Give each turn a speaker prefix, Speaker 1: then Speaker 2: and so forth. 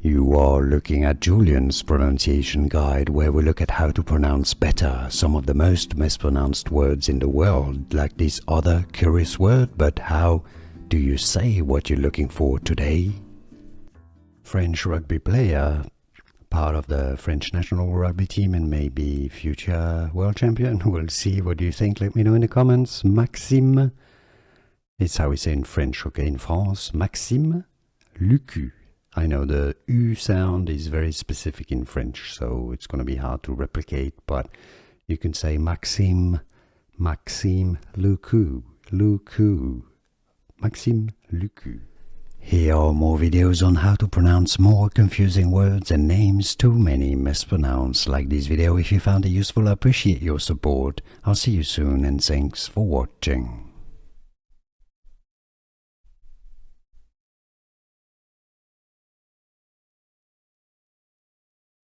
Speaker 1: You are looking at Julian's pronunciation guide, where we look at how to pronounce better some of the most mispronounced words in the world, like this other curious word, but how do you say what you're looking for today? French rugby player, part of the French national rugby team and maybe future world champion. We'll see. What do you think? Let me know in the comments. Maxime, it's how we say in French, okay, in France. Maxime Lucu. I know the U sound is very specific in French, so it's going to be hard to replicate, but you can say Maxime Lucu, Maxime Lucu. Here are more videos on how to pronounce more confusing words and names too many mispronounced. Like this video if you found it useful. I appreciate your support. I'll see you soon and thanks for watching.